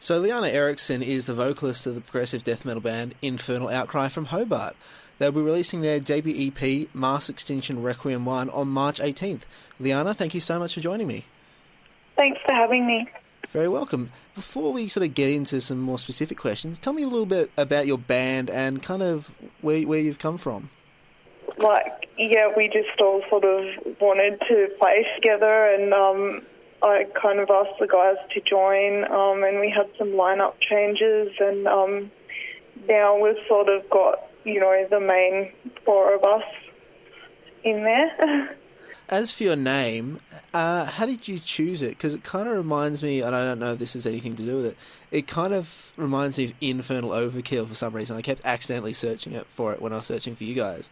So Liana Eriksen is the vocalist of the progressive death metal band Infernal Outcry from Hobart. They'll be releasing their debut EP, Extinction Requiem 1, on March 18th. Liana, thank you so much for joining me. Thanks for having me. Very welcome. Before we sort of get into some more specific questions, tell me a little bit about your band and kind of where you've come from. We just all sort of wanted to play together, and I kind of asked the guys to join, and we had some lineup changes, and now we've sort of got, the main four of us in there. As for your name, how did you choose it? Because it kind of reminds me, and I don't know if this has anything to do with it, it kind of reminds me of Infernal Overkill for some reason. I kept accidentally searching for it when I was searching for you guys.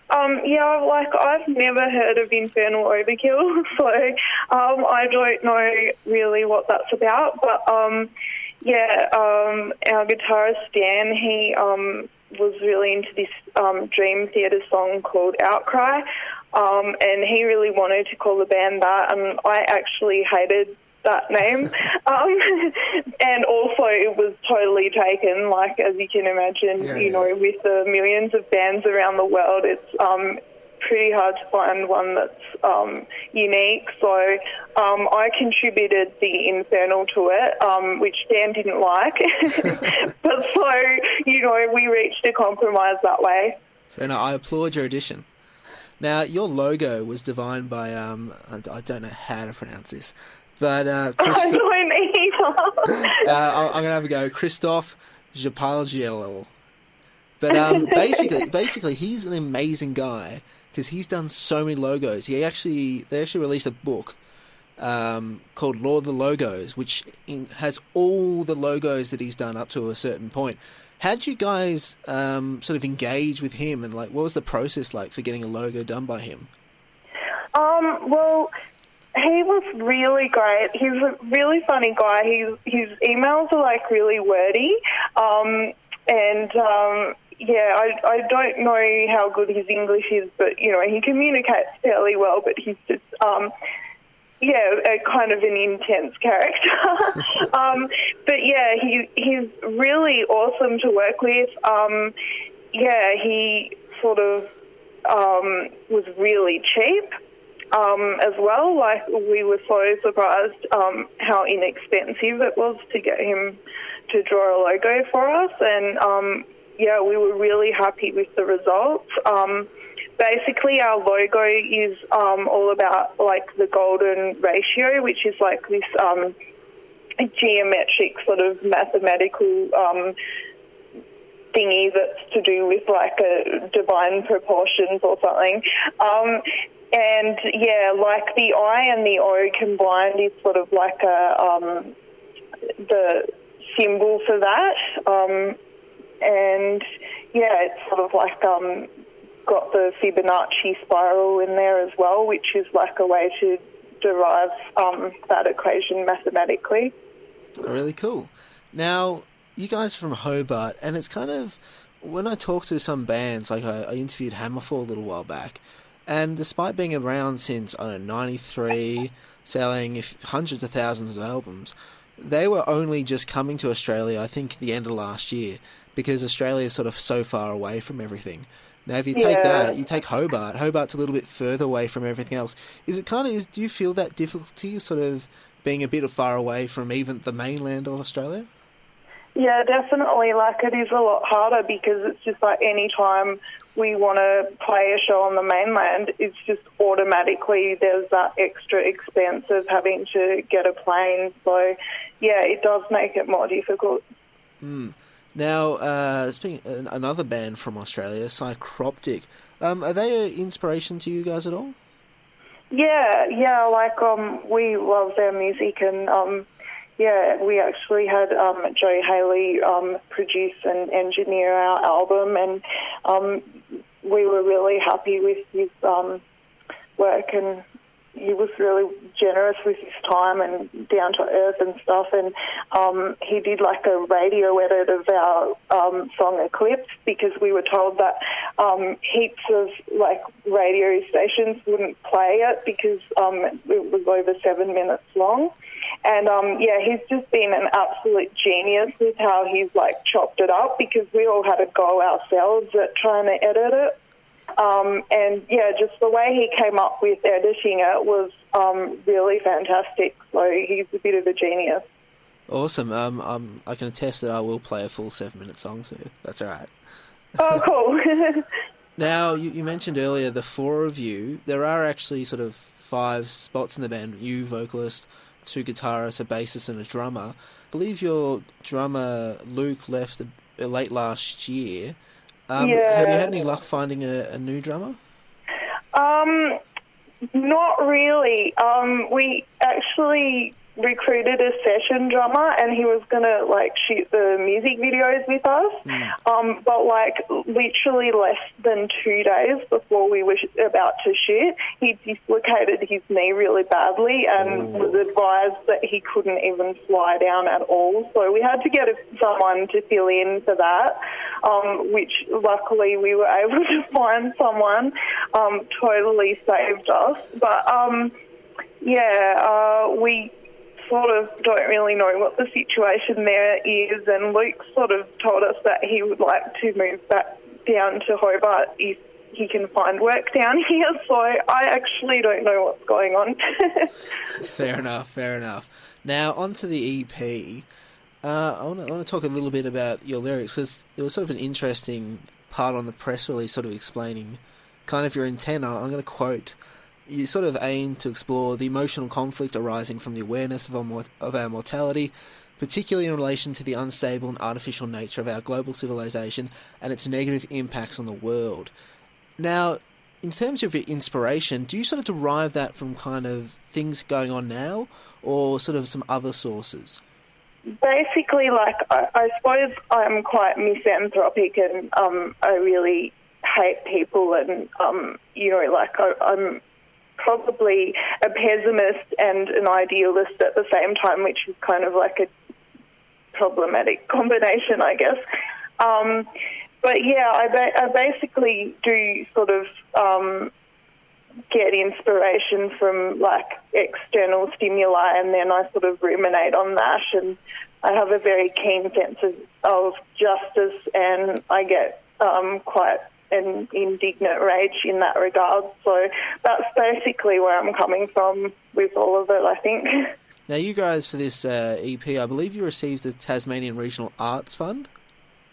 I've never heard of Infernal Overkill, so I don't know really what that's about. But our guitarist Dan, he was really into this Dream Theater song called Outcry, and he really wanted to call the band that, and I actually hated that name. And also it was totally taken, as you can imagine, with the millions of bands around the world, it's pretty hard to find one that's unique. So I contributed the Infernal to it, which Dan didn't like. But so, we reached a compromise that way. And I applaud your addition. Now, your logo was designed by, I don't know how to pronounce this, but I don't either. I'm going to have a go. Christophe Japalgiel. But basically, he's an amazing guy because he's done so many logos. They actually released a book called Lord of the Logos, which has all the logos that he's done up to a certain point. How did you guys sort of engage with him, and what was the process like for getting a logo done by him? Well, he was really great. He's a really funny guy. His emails are really wordy, I don't know how good his English is, but he communicates fairly well. But he's just a kind of an intense character. He's really awesome to work with. He sort of was really cheap. As well, we were so surprised how inexpensive it was to get him to draw a logo for us, and we were really happy with the results. Basically, our logo is all about the golden ratio, which is this geometric sort of mathematical thingy that's to do with a divine proportions or something. And the I and the O combined is sort of the symbol for that. It's sort of got the Fibonacci spiral in there as well, which is a way to derive that equation mathematically. Really cool. Now, you guys are from Hobart, and it's kind of, when I talk to some bands, I interviewed Hammerfall a little while back, and despite being around since, 93, selling hundreds of thousands of albums, they were only just coming to Australia, I think, the end of last year, because Australia is sort of so far away from everything. Now, if you take that, you take Hobart. Hobart's a little bit further away from everything else. Do you feel that difficulty, sort of being a bit far away from even the mainland of Australia? Yeah, definitely. It is a lot harder because it's just any time we want to play a show on the mainland, it's just automatically there's that extra expense of having to get a plane. So, it does make it more difficult. Now, speaking another band from Australia, Psychroptic, are they an inspiration to you guys at all? Yeah, we love their music, and we actually had Joe Haley produce and engineer our album, and we were really happy with his work, and he was really generous with his time and down to earth and stuff, and he did a radio edit of our song Eclipse, because we were told that heaps of radio stations wouldn't play it because it was over 7 minutes long. And, he's just been an absolute genius with how he's, like, chopped it up, because we all had a go ourselves at trying to edit it. Just the way he came up with editing it was really fantastic. So he's a bit of a genius. Awesome. I can attest that I will play a full 7-minute song, so that's all right. Oh, cool. Now, you mentioned earlier the 4 of you. There are actually sort of 5 spots in the band. You, vocalist, 2 guitarists, a bassist and a drummer. I believe your drummer, Luke, left late last year. Have you had any luck finding a new drummer? Not really. We actually recruited a session drummer, and he was going to, like, shoot the music videos with us. But, like, literally less than 2 days before we were about to shoot, he dislocated his knee really badly and was advised that he couldn't even fly down at all. So we had to get someone to fill in for that, which luckily we were able to find someone. Totally saved us. But, we sort of don't really know what the situation there is, and Luke sort of told us that he would like to move back down to Hobart if he can find work down here, so I actually don't know what's going on. Fair enough. Now, onto the EP. I want to talk a little bit about your lyrics, because there was sort of an interesting part on the press release sort of explaining kind of your intent. I'm going to quote: you sort of aim to explore the emotional conflict arising from the awareness of our mortality, particularly in relation to the unstable and artificial nature of our global civilization and its negative impacts on the world. Now, in terms of your inspiration, do you sort of derive that from kind of things going on now, or sort of some other sources? Basically, like, I suppose I'm quite misanthropic, and I really hate people, and, I'm probably a pessimist and an idealist at the same time, which is kind of like a problematic combination, I guess. I basically do sort of get inspiration from, like, external stimuli, and then I sort of ruminate on that, and I have a very keen sense of justice, and I get quite an indignant rage in that regard. So that's basically where I'm coming from with all of it, I think. Now, you guys, for this EP, I believe you received the Tasmanian Regional Arts Fund?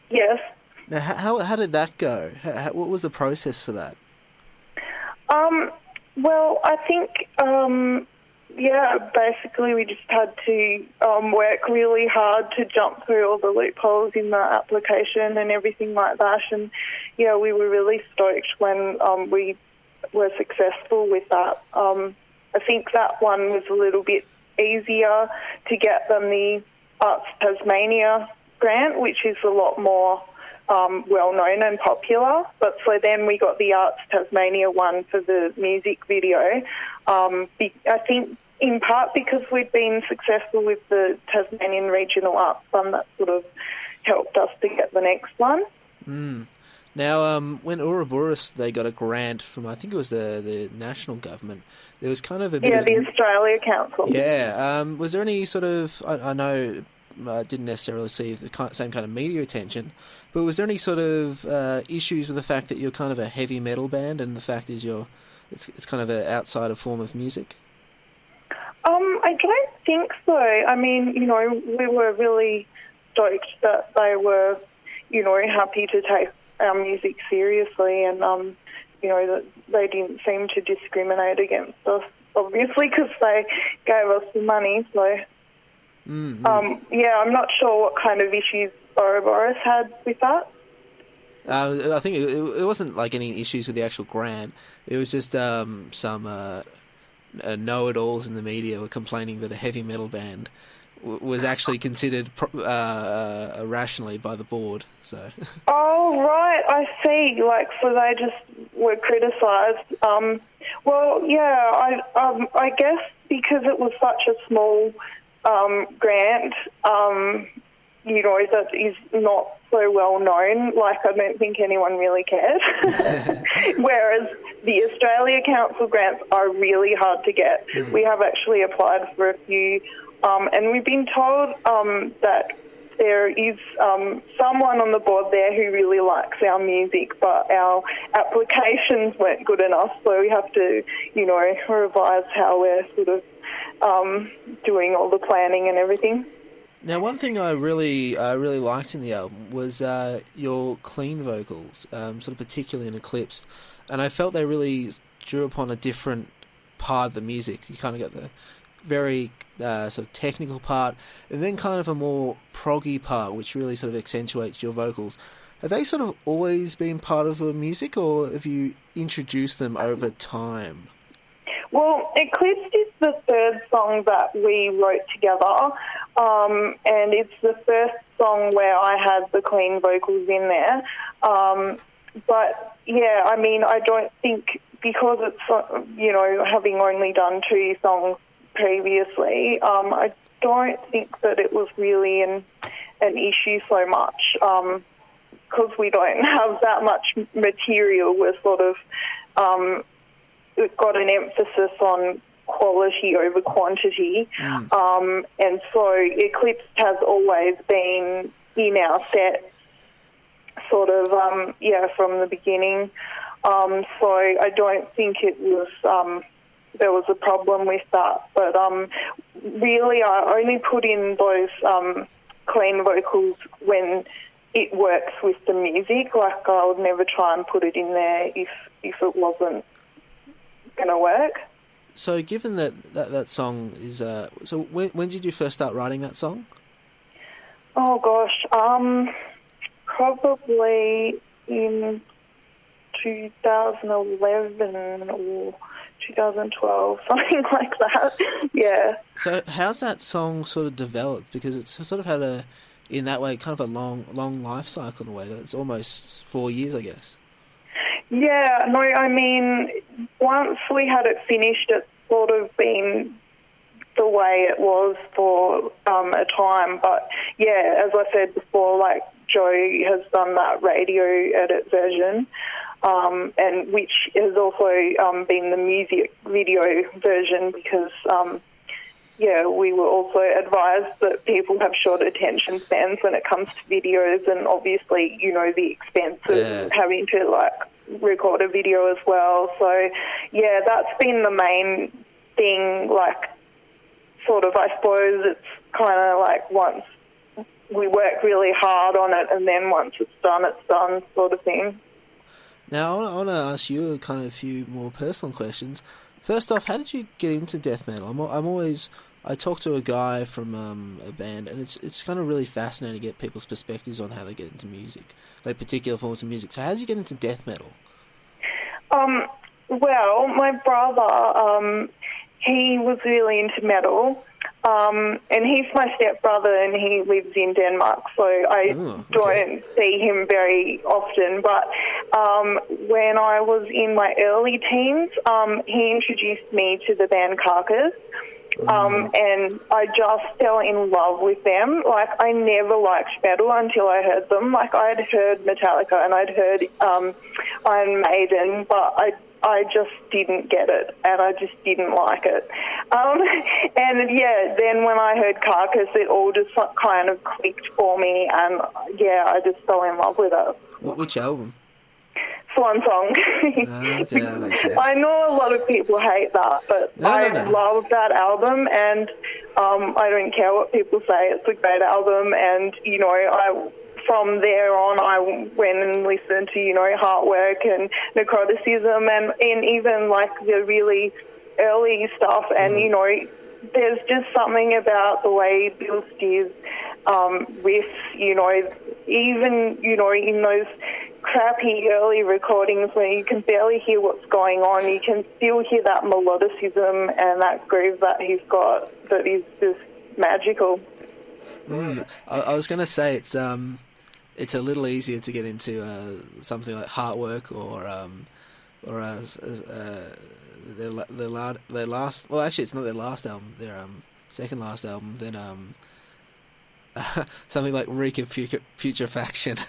Yes. Now, how did that go? What was the process for that? Well, I think, basically we just had to work really hard to jump through all the loopholes in the application and everything like that. And, we were really stoked when we were successful with that. I think that one was a little bit easier to get than the Arts Tasmania grant, which is a lot more well-known and popular. But so then we got the Arts Tasmania one for the music video. I think in part because we'd been successful with the Tasmanian Regional Arts Fund, that sort of helped us to get the next one. Now, when Ouroboros, they got a grant from, I think it was the national government, there was kind of a bit of... the Australia Council. Yeah. Was there any sort of... I know I didn't necessarily see the same kind of media attention, but was there any sort of issues with the fact that you're kind of a heavy metal band, and the fact is it's kind of an outsider form of music? I don't think so. I mean, we were really stoked that they were, happy to take our music seriously, and, that they didn't seem to discriminate against us, obviously, because they gave us the money, so... I'm not sure what kind of issues Ouroboros had with that. I think it wasn't like any issues with the actual grant. It was just some know-it-alls in the media were complaining that a heavy metal band was actually considered rationally by the board. So. Oh, right, I see. So they just were criticised. I guess because it was such a small grant, that is not so well known. I don't think anyone really cares. Whereas the Australia Council grants are really hard to get. We have actually applied for a few And we've been told that there is someone on the board there who really likes our music, but our applications weren't good enough, so we have to, revise how we're sort of doing all the planning and everything. Now, one thing I really liked in the album was your clean vocals, sort of particularly in Eclipsed, and I felt they really drew upon a different part of the music. You kind of got the very sort of technical part, and then kind of a more proggy part, which really sort of accentuates your vocals. Have they sort of always been part of your music, or have you introduced them over time? Well, Eclipsed is the third song that we wrote together, and it's the first song where I had the clean vocals in there. But, yeah, I mean, I don't think, because it's, having only done 2 songs previously, I don't think that it was really an issue so much, because we don't have that much material. We're sort of... we've got an emphasis on quality over quantity. And so Eclipse has always been in our set sort of, from the beginning. So I don't think it was, there was a problem with that. But really I only put in those clean vocals when it works with the music. Like, I would never try and put it in there if it wasn't going to work. So given that song is... so when did you first start writing that song? Oh, gosh. Probably in 2011 or 2012, something like that. Yeah. So how's that song sort of developed? Because it's sort of had in that way, kind of a long life cycle in a way. It's almost 4 years, I guess. Yeah, no, I mean, once we had it finished, it's sort of been the way it was for a time. But, yeah, as I said before, like, Joe has done that radio edit version, and which has also been the music video version because, we were also advised that people have short attention spans when it comes to videos, and obviously, the expense of having to, like, record a video as well. So, yeah, that's been the main thing, like, sort of, I suppose it's kind of like once we work really hard on it and then once it's done sort of thing. Now, I want to ask you kind of a few more personal questions. First off, how did you get into death metal? I talk to a guy from a band, and it's kind of really fascinating to get people's perspectives on how they get into music, like particular forms of music. So how did you get into death metal? Well, my brother, he was really into metal, and he's my stepbrother, and he lives in Denmark, so I don't see him very often. But when I was in my early teens, he introduced me to the band Carcass. And I just fell in love with them. Like, I never liked metal until I heard them. Like, I'd heard Metallica and I'd heard Iron Maiden, but I just didn't get it, and I just didn't like it. And, yeah, then when I heard Carcass, it all just kind of clicked for me, and, yeah, I just fell in love with it. Which album? Swan Song. Okay, that makes sense. I know a lot of people hate that, but I love that album, and I don't care what people say. It's a great album, and, from there on, I went and listened to, Heartwork and Necroticism and even, like, the really early stuff, and, there's just something about the way Bill Steers riffs, even, in those crappy early recordings where you can barely hear what's going on, you can still hear that melodicism and that groove that he's got that is just magical. I was going to say it's a little easier to get into something like Heartwork or their last. Well, actually, it's not their last album. Their second last album. Then something like Reek of Putrefaction.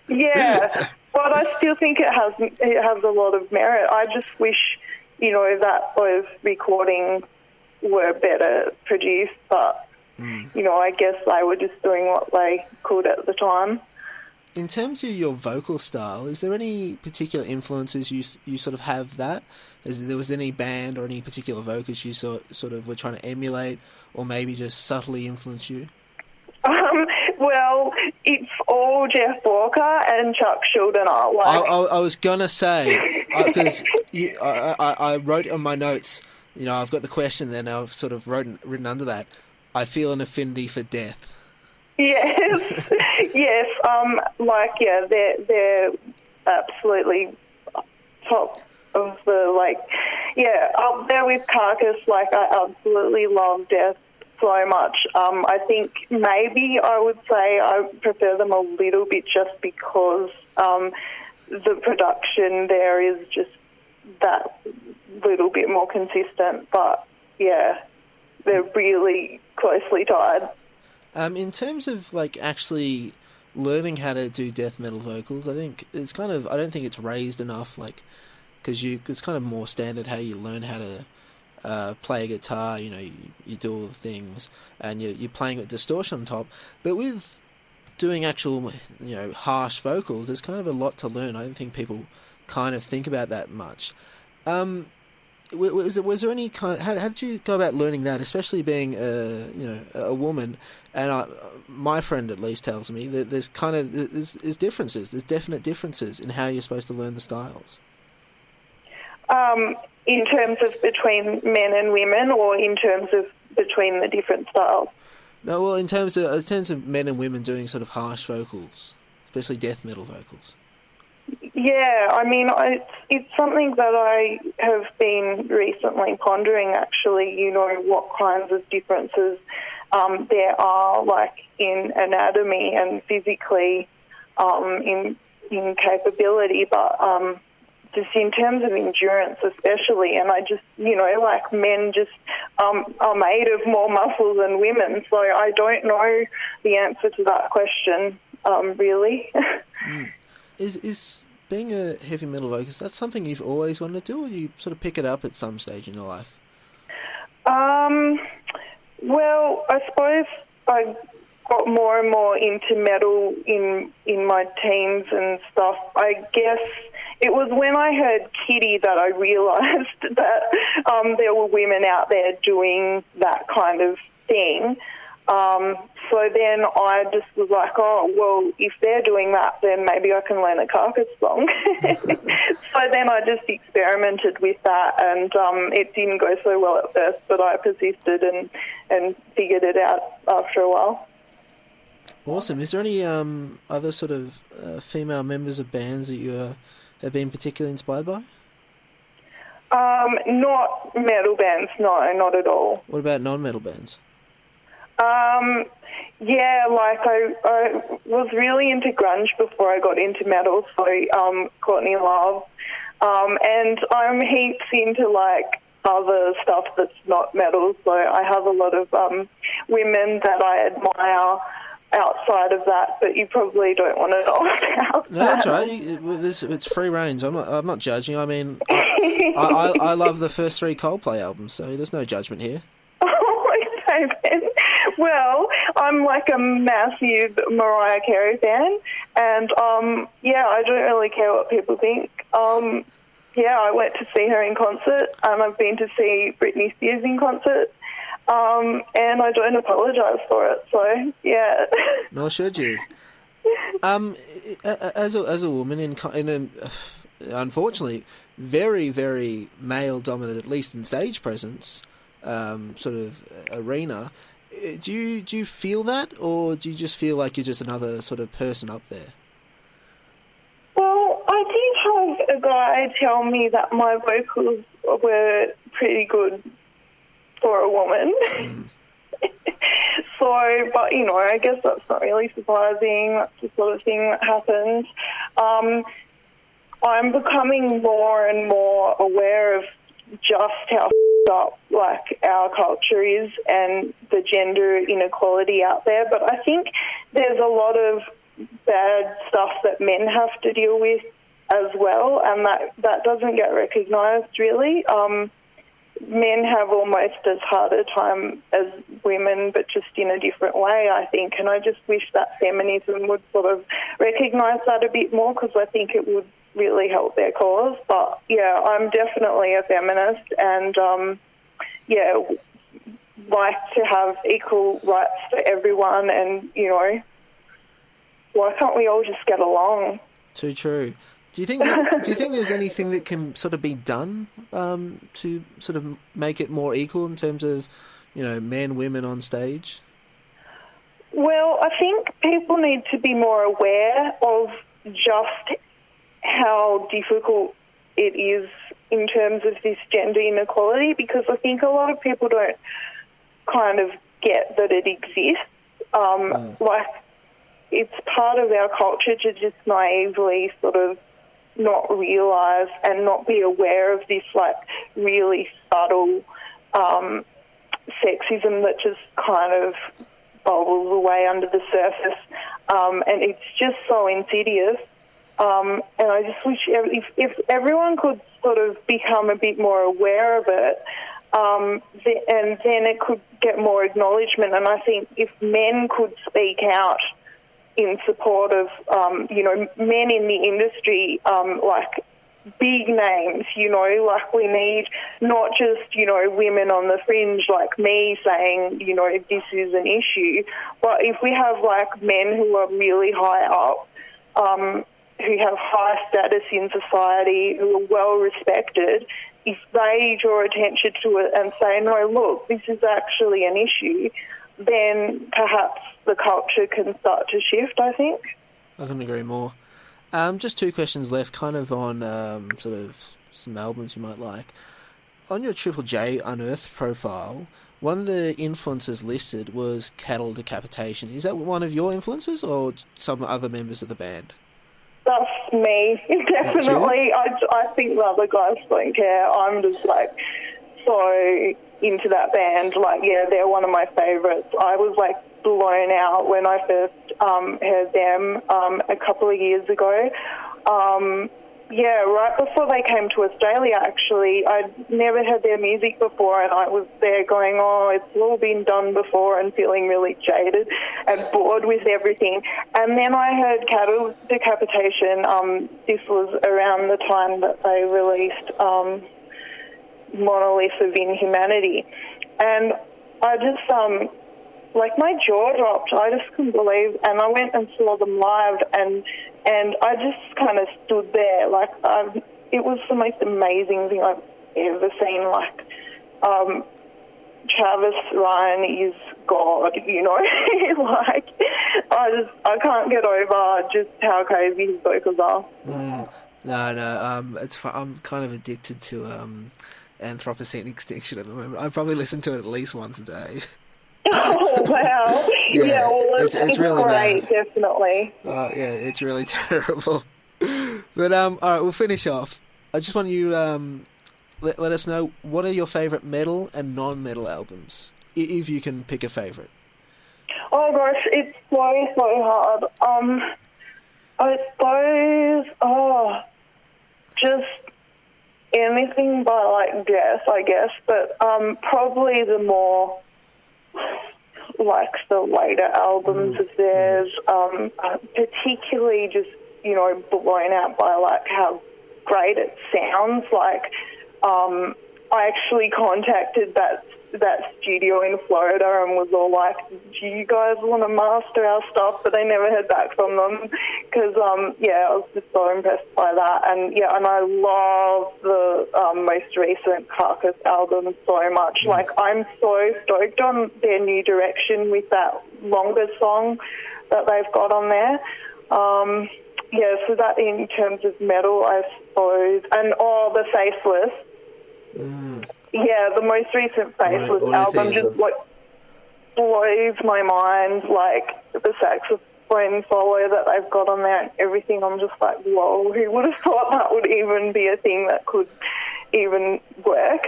Yeah, but I still think it has a lot of merit. I just wish, that those recordings were better produced, but you know, I guess they were just doing what they could at the time. In terms of your vocal style, is there any particular influences you sort of have that? There was any band or any particular vocalist you sort of were trying to emulate, or maybe just subtly influence you? Well, it's all Jeff Walker and Chuck Schuldiner. I was gonna say, because I wrote on my notes, you know, I've got the question there now, I've sort of written under that, I feel an affinity for death. Yes, yes. They're absolutely top of the, up there with Carcass. Like, I absolutely love Death so much. I think maybe I would say I prefer them a little bit just because the production there is just that little bit more consistent. But, yeah, they're really closely tied. In terms of, like, actually learning how to do death metal vocals, I think it's kind of, I don't think it's raised enough, like, because it's kind of more standard how you learn how to play a guitar, you know, you do all the things, and you're playing with distortion on top. But with doing actual, you know, harsh vocals, there's kind of a lot to learn. I don't think people kind of think about that much. Was there any kind? How did you go about learning that, especially being a woman? And my friend at least tells me that there's differences. There's definite differences in how you're supposed to learn the styles. In terms of between men and women, or in terms of between the different styles? No, well, in terms of men and women doing sort of harsh vocals, especially death metal vocals. Yeah, I mean, it's something that I have been recently pondering, actually, you know, what kinds of differences there are, like, in anatomy and physically in capability, but just in terms of endurance especially, and I just, you know, like, men just are made of more muscle than women, so I don't know the answer to that question, really. Is being a heavy metal vocalist, that's something you've always wanted to do, or you sort of pick it up at some stage in your life? Well, I suppose I got more and more into metal in my teens and stuff. I guess it was when I heard Kitty that I realised that there were women out there doing that kind of thing. So then I just was like, oh, well, if they're doing that, then maybe I can learn a Carcass song. So then I just experimented with that, and it didn't go so well at first, but I persisted and figured it out after a while. Awesome. Is there any other sort of female members of bands that you have been particularly inspired by? Not metal bands, no, not at all. What about non-metal bands? Yeah, like I was really into grunge before I got into metal, so Courtney Love, and I'm heaps into, like, other stuff that's not metal, so I have a lot of women that I admire outside of that, but you probably don't want to know about No, that's right. It's free range. I'm not judging. I mean, I love the first 3 Coldplay albums, so there's no judgment here. Well, I'm like a massive Mariah Carey fan, and I don't really care what people think. I went to see her in concert, and I've been to see Britney Spears in concert, and I don't apologise for it. So yeah. Nor should you. As a woman in a unfortunately very, very male dominant, at least in stage presence, sort of arena. Do you feel that, or do you just feel like you're just another sort of person up there? Well, I did have a guy tell me that my vocals were pretty good for a woman. So, but, you know, I guess that's not really surprising. That's the sort of thing that happens. I'm becoming more and more aware of just how up, like, our culture is and the gender inequality out there. But I think there's a lot of bad stuff that men have to deal with as well, and that doesn't get recognised really. men have almost as hard a time as women, but just in a different way, I think. And I just wish that feminism would sort of recognise that a bit more, because I think it would really help their cause. But, yeah, I'm definitely a feminist and, like to have equal rights for everyone and, you know, why can't we all just get along? Too true. Do you think there's anything that can sort of be done to sort of make it more equal in terms of, you know, men, women on stage? Well, I think people need to be more aware of just how difficult it is in terms of this gender inequality, because I think a lot of people don't kind of get that it exists. Like, it's part of our culture to just naively sort of not realise and not be aware of this, like, really subtle sexism that just kind of bubbles away under the surface. And it's just so insidious. And I just wish if everyone could sort of become a bit more aware of it, and then it could get more acknowledgement. And I think if men could speak out in support of, you know, men in the industry, like big names, you know, like we need not just, you know, women on the fringe like me saying, you know, this is an issue, but if we have like men who are really high up, who have high status in society, who are well respected, if they draw attention to it and say, no, look, this is actually an issue, then perhaps the culture can start to shift, I think. I couldn't agree more. Just two questions left, kind of on sort of some albums you might like. On your Triple J Unearthed profile, one of the influences listed was Cattle Decapitation. Is that one of your influences or some other members of the band? That's me, definitely. I think the other guys don't care. I'm just, like, so into that band. Like, yeah, they're one of my favourites. I was, like, blown out when I first heard them a couple of years ago. Yeah, right before they came to Australia, actually. I'd never heard their music before, and I was there going, oh, it's all been done before, and feeling really jaded and bored with everything. And then I heard Cattle Decapitation. This was around the time that they released Monolith of Inhumanity. And I just, like, my jaw dropped. I just couldn't believe, and I went and saw them live, and I just kind of stood there. Like, it was the most amazing thing I've ever seen. Like, Travis Ryan is God, you know. Like, I can't get over just how crazy his vocals are. No, I'm kind of addicted to Anthropocene Extinction at the moment. I probably listen to it at least once a day. Oh, wow. Yeah, well, it's really great, bad. Definitely. Yeah, it's really terrible. But, all right, we'll finish off. I just want you let us know, what are your favourite metal and non-metal albums, if you can pick a favourite? Oh, gosh, it's so hard. I suppose, just anything by, like, Death, I guess, but probably the more, like, the later albums of theirs, particularly just, you know, blown out by, like, how great it sounds. Like, I actually contacted that studio in Florida and was all like, do you guys want to master our stuff? But I never heard back from them because, I was just so impressed by that. And, yeah, and I love the most recent Carcass album so much. Like, I'm so stoked on their new direction with that longer song that they've got on there. So that in terms of metal, I suppose. And, the Faceless. Yeah, the most recent Faceless album just, like, blows my mind. Like, the saxophone solo that they've got on there and everything, I'm just like, whoa, who would have thought that would even be a thing that could even work?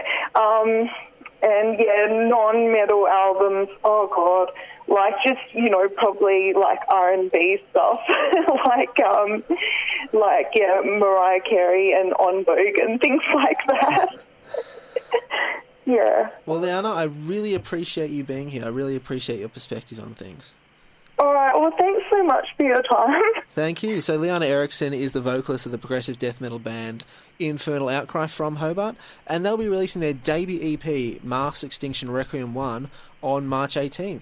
And, yeah, non-metal albums, oh, God, like, just, you know, probably, like, R&B stuff, like, Mariah Carey and En Vogue and things like that. Yeah. Well, Liana, I really appreciate you being here. I really appreciate your perspective on things. All right, well, thanks so much for your time. Thank you. So Liana Eriksen is the vocalist of the progressive death metal band Infernal Outcry from Hobart, and they'll be releasing their debut EP, Extinction Requiem 1, on March 18th.